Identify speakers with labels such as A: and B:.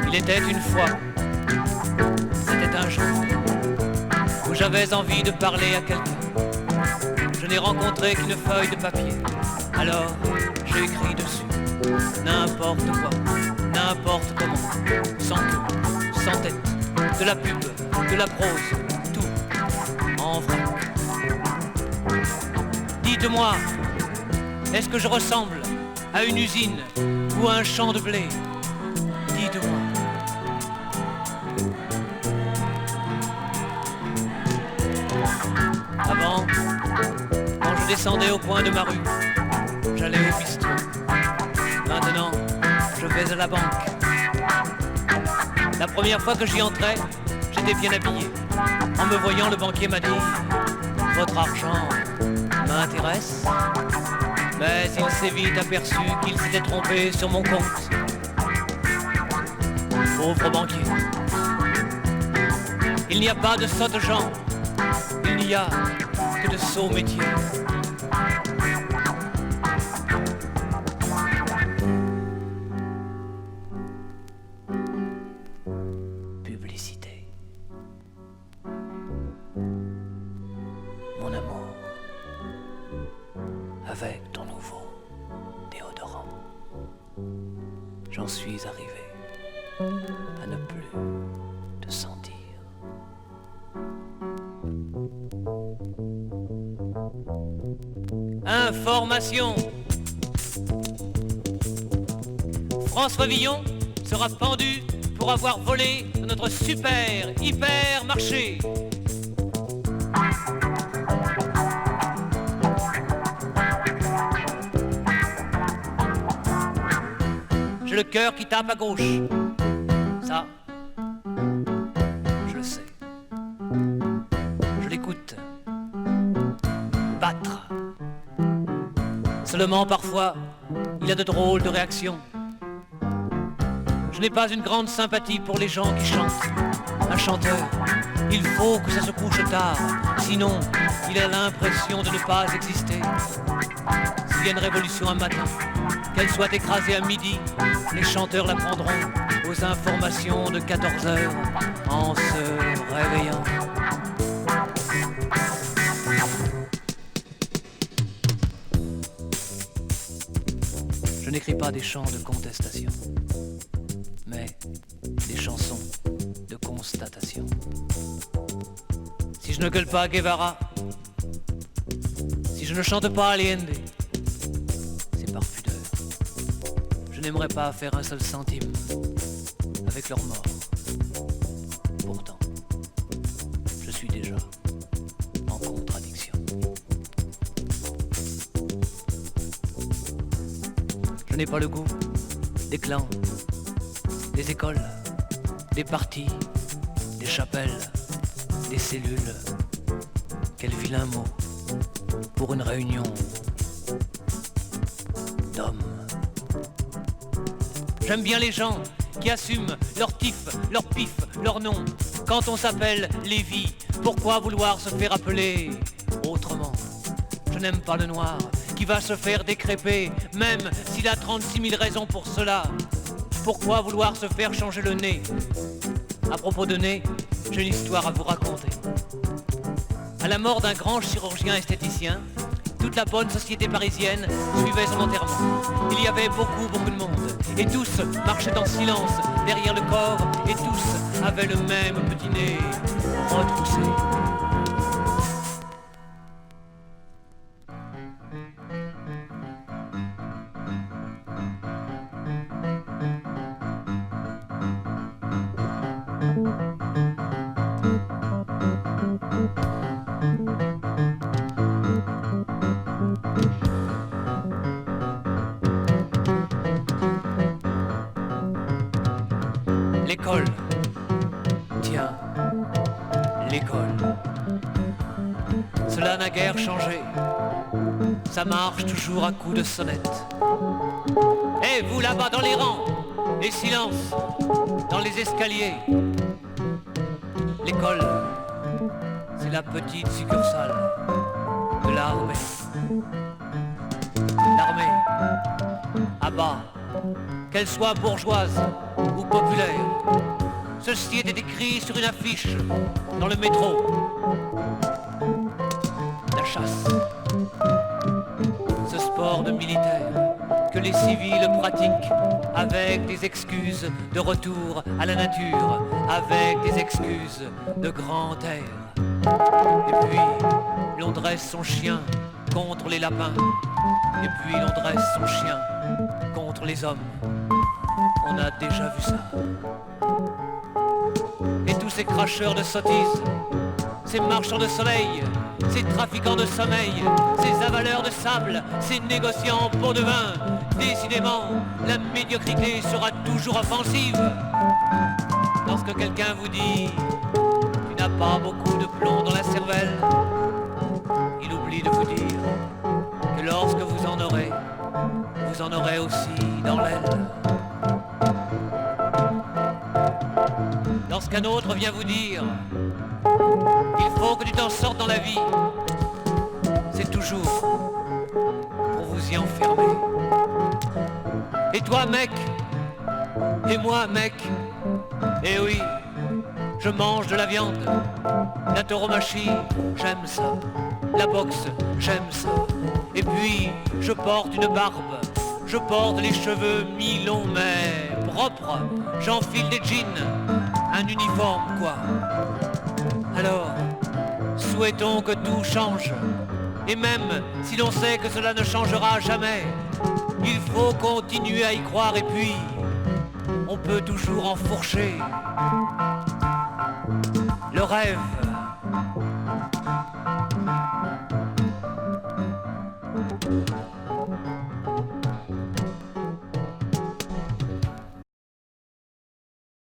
A: Il était une fois, c'était un jour, où j'avais envie de parler à quelqu'un. Je n'ai rencontré qu'une feuille de papier, alors j'ai écrit dessus n'importe quoi, n'importe comment, sans queue, sans tête, de la pub, de la prose, tout, en vrac. Dites-moi, est-ce que je ressemble à une usine ou à un champ de blé? Dites-moi. Avant, quand je descendais au coin de ma rue, j'allais au bistrot. Maintenant, je vais à la banque. La première fois que j'y entrais, j'étais bien habillé. En me voyant, le banquier m'a dit « Votre argent m'intéresse ?» Mais il s'est vite aperçu qu'il s'était trompé sur mon compte. Pauvre banquier. Il n'y a pas de sottes gens, il n'y a que de sots métiers. Publicité. Mon amour, avec ton nouveau déodorant, j'en suis arrivé à ne plus te sentir. Information. François Villon sera pendu pour avoir volé dans notre super hyper marché. J'ai le cœur qui tape à gauche. Ça, je le sais. Je l'écoute battre. Seulement parfois, il a de drôles de réactions. Je n'ai pas une grande sympathie pour les gens qui chantent. Un chanteur, il faut que ça se couche tard, sinon il a l'impression de ne pas exister. S'il y a une révolution un matin, qu'elle soit écrasée à midi, les chanteurs la prendront aux informations de 14h en se réveillant. Je n'écris pas des chants de contestation, mais des chansons de constatation. Si je ne gueule pas Guevara, si je ne chante pas Allende, c'est par pudeur. Je n'aimerais pas faire un seul centime avec leur mort. Pourtant, je suis déjà en contradiction. Je n'ai pas le goût des clans, des écoles, des partis, des chapelles, des cellules. Quel vilain mot pour une réunion d'hommes. J'aime bien les gens qui assument leur tif, leur pif, leur nom. Quand on s'appelle Lévi, pourquoi vouloir se faire appeler autrement? Je n'aime pas le noir qui va se faire décréper, même s'il a 36 000 raisons pour cela. Pourquoi vouloir se faire changer le nez? À propos de nez, j'ai une histoire à vous raconter. À la mort d'un grand chirurgien esthéticien, toute la bonne société parisienne suivait son enterrement. Il y avait beaucoup de monde, et tous marchaient en silence derrière le corps, et tous avaient le même petit nez retroussé. L'école, tiens, l'école. Cela n'a guère changé. Ça marche toujours à coups de sonnette. Eh, vous là-bas dans les rangs, et silence, dans les escaliers. L'école, c'est la petite succursale de l'armée. L'armée, à bas, qu'elle soit bourgeoise ou populaire. Ceci était écrit sur une affiche dans le métro. La chasse, ce sport de militaire que les civils pratiquent avec des excuses de retour à la nature, avec des excuses de grand air. Et puis, l'on dresse son chien contre les lapins. Et puis, l'on dresse son chien contre les hommes. On a déjà vu ça. Et tous ces cracheurs de sottises, ces marchands de soleil, ces trafiquants de sommeil, ces avaleurs de sable, ces négociants en pot de vin, décidément, la médiocrité sera toujours offensive. Lorsque quelqu'un vous dit « Tu n'as pas beaucoup de plomb dans la cervelle », il oublie de vous dire que lorsque vous en aurez aussi dans l'aile. Lorsqu'un autre vient vous dire « Il faut que tu t'en sortes dans la vie », c'est toujours pour vous y enfermer. Et toi, mec, et moi, mec, eh oui, je mange de la viande, la tauromachie, j'aime ça, la boxe, j'aime ça. Et puis, je porte une barbe, je porte les cheveux mi-longs mais propres, j'enfile des jeans, un uniforme quoi. Alors, souhaitons que tout change. Et même si l'on sait que cela ne changera jamais, il faut continuer à y croire et puis on peut toujours enfourcher le rêve.